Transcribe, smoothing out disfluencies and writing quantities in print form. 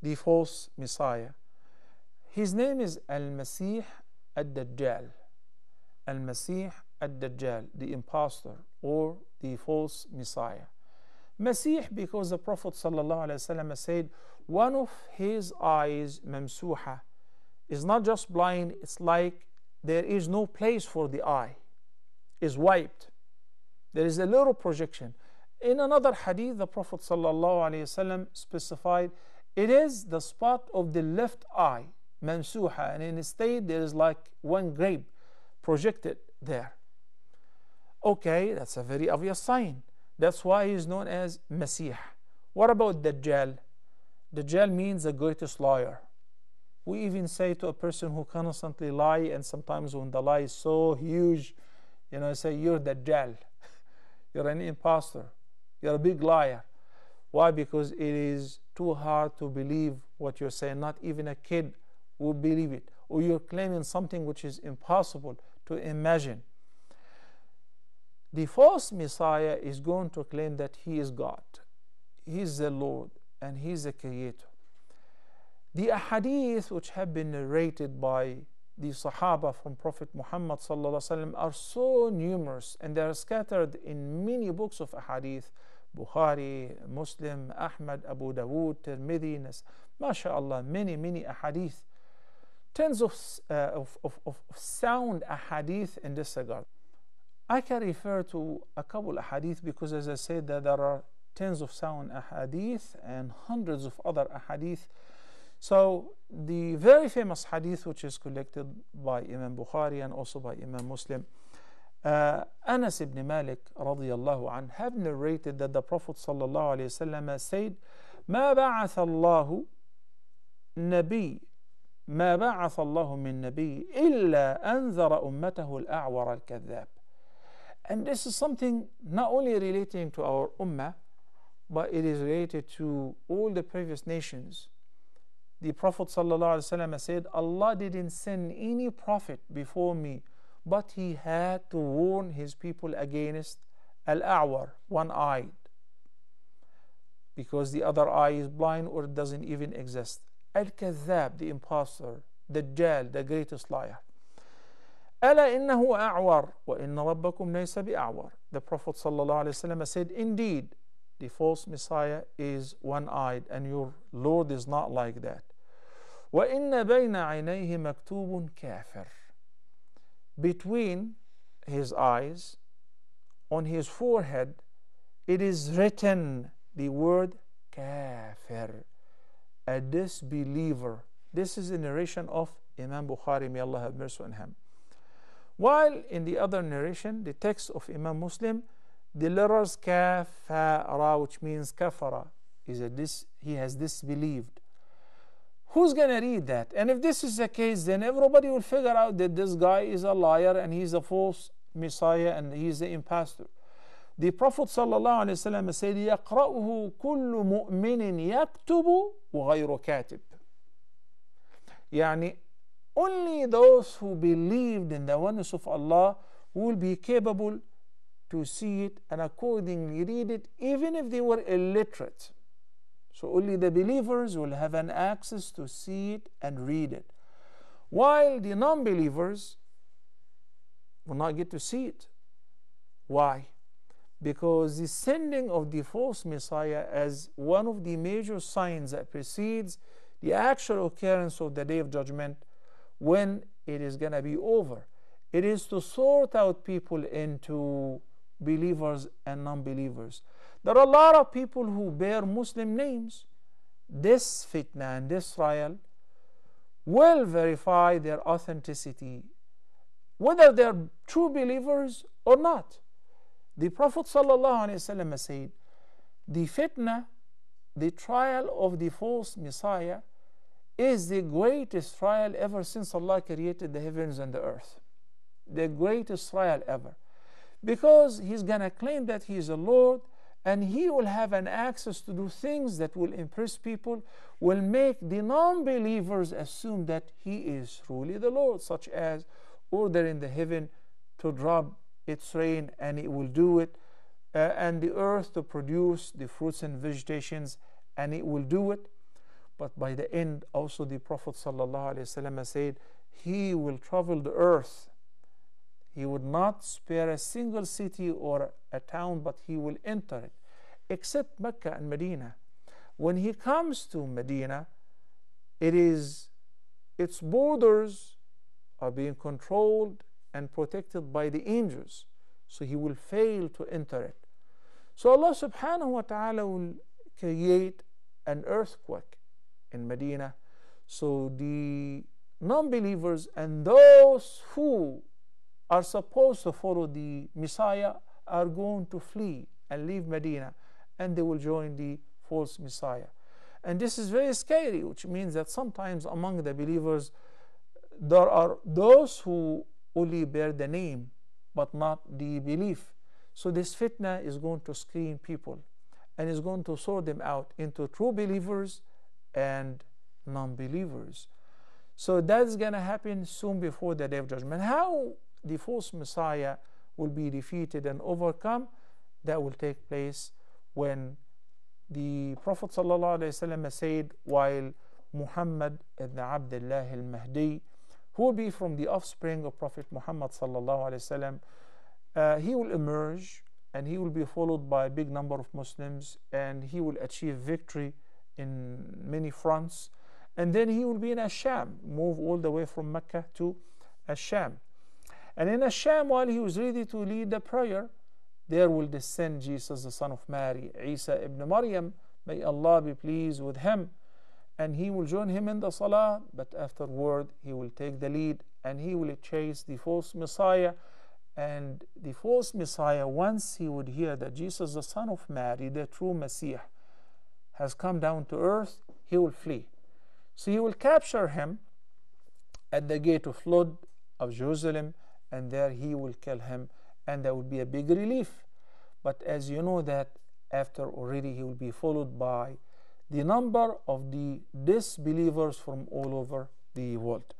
the false Messiah. His name is Al-Masih Ad-Dajjal. Al-Masih Ad-Dajjal, the impostor or the false Messiah. Masih, because the Prophet ﷺ said one of his eyes, mamsuha, is not just blind, it's like there is no place for the eye, is wiped. There is a little projection. In another hadith, the Prophet ﷺ specified it is the spot of the left eye, mamsuha, and instead there is like one grape projected there. Okay, that's a very obvious sign. That's why he is known as Masih. What about Dajjal? Dajjal means the greatest liar. We even say to a person who constantly lie, and sometimes when the lie is so huge, say you're Dajjal. You're an imposter. You're a big liar. Why? Because it is too hard to believe what you're saying. Not even a kid would believe it. Or you're claiming something which is impossible to imagine. The false Messiah is going to claim that he is God, he is the Lord, and he is the Creator. The ahadith which have been narrated by the Sahaba from Prophet Muhammad ﷺ are so numerous, and they are scattered in many books of ahadith: Bukhari, Muslim, Ahmad, Abu Dawood, Tirmidhi, MashaAllah, many ahadith. Tens of sound ahadith in this regard. I can refer to a couple of hadith because, as I said, that there are tens of sound ahadith and hundreds of other ahadith. So the very famous hadith which is collected by Imam Bukhari and also by Imam Muslim, Anas ibn Malik radiyallahu anh have narrated that the Prophet sallallahu alayhi wasallam said, ما بعث الله من نبي إلا أنذر أمته الأعور الكذاب. And this is something not only relating to our ummah, but it is related to all the previous nations. The Prophet ﷺ said, Allah didn't send any prophet before me, but he had to warn his people against al-a'war, one-eyed, because the other eye is blind or it doesn't even exist. Al-Kadhab, the impostor, Dajjal, the greatest liar. ألا إنه أعور وإن ربكم ليس بأعور. The Prophet ﷺ said, indeed, the false Messiah is one-eyed and your Lord is not like that. وإن بين عينيه مكتوب كافر. Between his eyes, on his forehead, it is written the word kafir, a disbeliever. This is a narration of Imam Bukhari, may Allah have mercy on him. While in the other narration, the text of Imam Muslim, the letters kafara, which means kafara, he has disbelieved. Who's going to read that? And if this is the case, then everybody will figure out that this guy is a liar and he's a false Messiah and he's the impostor. The Prophet ﷺ said, يَقْرَأُهُ كُلُّ مُؤْمِنٍ يَكْتُبُ وَغَيْرُ كَاتِبٍ. يعني only those who believed in the oneness of Allah will be capable to see it and accordingly read it, even if they were illiterate. So only the believers will have an access to see it and read it, while the non-believers will not get to see it. Why? Because the sending of the false Messiah as one of the major signs that precedes the actual occurrence of the Day of Judgment, when it is going to be over, it is to sort out people into believers and non-believers. There are a lot of people who bear Muslim names. This fitna and this trial will verify their authenticity, whether they are true believers or not. The Prophet ﷺ said, the fitna, the trial of the false Messiah, is the greatest trial ever since Allah created the heavens and the earth. The greatest trial ever. Because he's going to claim that he is a Lord, and he will have an access to do things that will impress people, will make the non-believers assume that he is truly the Lord, such as ordering the heaven to drop its rain and it will do it, and the earth to produce the fruits and vegetations and it will do it. But by the end, also the Prophet ﷺ said, he will travel the earth. He would not spare a single city or a town, but he will enter it, except Mecca and Medina. When he comes to Medina, its borders are being controlled and protected by the angels, so he will fail to enter it. So Allah subhanahu wa ta'ala will create an earthquake in Medina, so the non-believers and those who are supposed to follow the Messiah are going to flee and leave Medina, and they will join the false Messiah. And this is very scary, which means that sometimes among the believers there are those who only bear the name but not the belief. So this fitna is going to screen people and is going to sort them out into true believers and non-believers. So that's going to happen soon before the Day of Judgment. How the false Messiah will be defeated and overcome, that will take place when the Prophet ﷺ said, while Muhammad ibn Abdullah al-Mahdi, who will be from the offspring of Prophet Muhammad ﷺ, he will emerge and he will be followed by a big number of Muslims, and he will achieve victory in many fronts. And then he will be in Asham, move all the way from Mecca to Asham. And in Asham, while he was ready to lead the prayer, there will descend Jesus, the son of Mary, Isa ibn Maryam, may Allah be pleased with him, and he will join him in the salah, but afterward he will take the lead and he will chase the false Messiah. And the false Messiah, once he would hear that Jesus, the son of Mary, the true Messiah, has come down to earth, he will flee. So he will capture him at the gate of Lod of Jerusalem, and there he will kill him, and that will be a big relief. But as you know that after already he will be followed by the number of the disbelievers from all over the world.